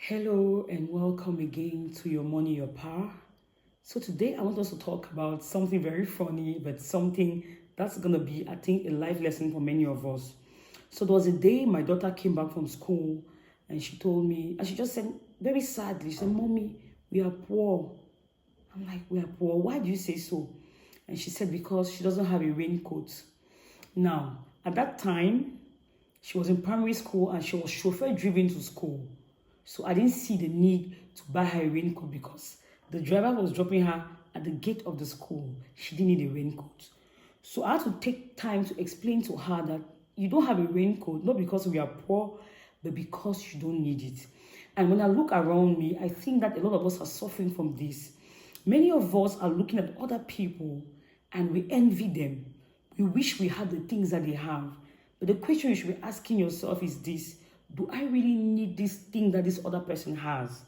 Hello and welcome again to Your Money, Your Power. So today I want us to talk about something very funny, but something that's going to be, I think, a life lesson for many of us. So there was a day my daughter came back from school and she told me, and she just said very sadly, she said, "Mommy, we are poor." I'm like, "We are poor? Why do you say so?" And she said, "Because she doesn't have a raincoat." Now, at that time, she was in primary school and she was chauffeur driven to school. So I didn't see the need to buy her a raincoat because the driver was dropping her at the gate of the school. She didn't need a raincoat. So I had to take time to explain to her that you don't have a raincoat, not because we are poor, but because you don't need it. And when I look around me, I think that a lot of us are suffering from this. Many of us are looking at other people and we envy them. We wish we had the things that they have. But the question you should be asking yourself is this: do I really need this thing that this other person has?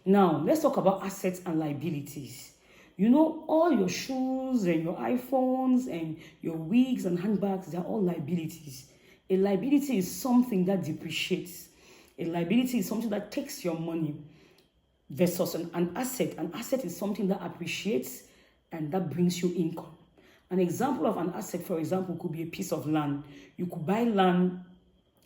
Now, let's talk about assets and liabilities. You know, all your shoes and your iPhones and your wigs and handbags, they're all liabilities. A liability is something that depreciates. A liability is something that takes your money versus an asset. An asset is something that appreciates and that brings you income. An example of an asset, for example, could be a piece of land. You could buy land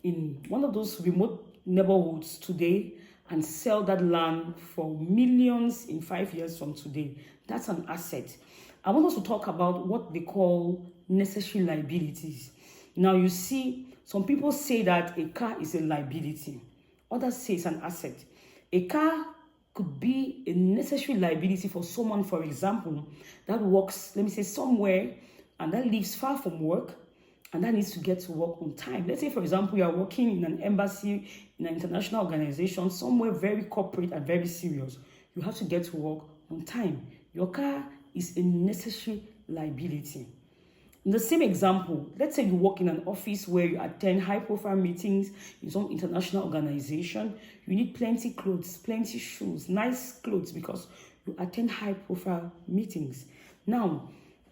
in one of those remote neighborhoods today and sell that land for millions in 5 years from today. That's an asset. I want us to talk about what they call necessary liabilities. Now, you see, some people say that a car is a liability. Others say it's an asset. A car could be a necessary liability for someone, for example, that works, let me say, somewhere and that lives far from work and that needs to get to work on time. Let's say, for example, you are working in an embassy, in an international organization, somewhere very corporate and very serious. You have to get to work on time. Your car is a necessary liability. In the same example, let's say you work in an office where you attend high-profile meetings in some international organization. You need plenty clothes, plenty shoes, nice clothes because you attend high-profile meetings. Now,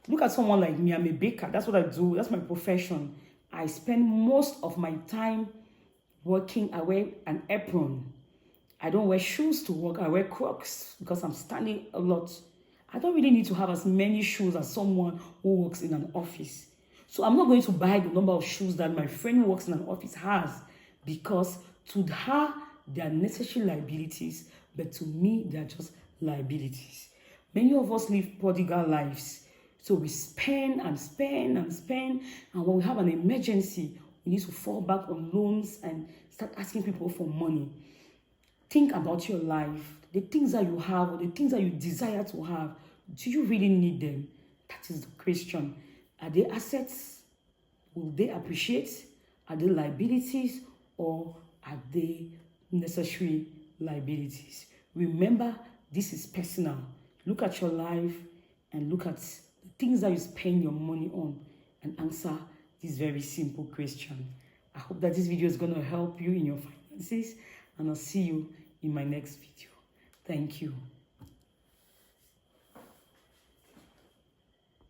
look at someone like me. I'm a baker. That's what I do. That's my profession. I spend most of my time working. I wear an apron. I don't wear shoes to work. I wear Crocs because I'm standing a lot. I don't really need to have as many shoes as someone who works in an office. So I'm not going to buy the number of shoes that my friend who works in an office has because to her, they are necessary liabilities, but to me, they are just liabilities. Many of us live prodigal lives. So we spend and spend and spend, and when we have an emergency, we need to fall back on loans and start asking people for money. Think about your life. The things that you have or the things that you desire to have, do you really need them? That is the question. Are they assets? Will they appreciate? Are they liabilities or are they necessary liabilities? Remember, this is personal. Look at your life and look at the things that you spend your money on and answer this very simple question. I hope that this video is going to help you in your finances, and I'll see you in my next video. Thank you.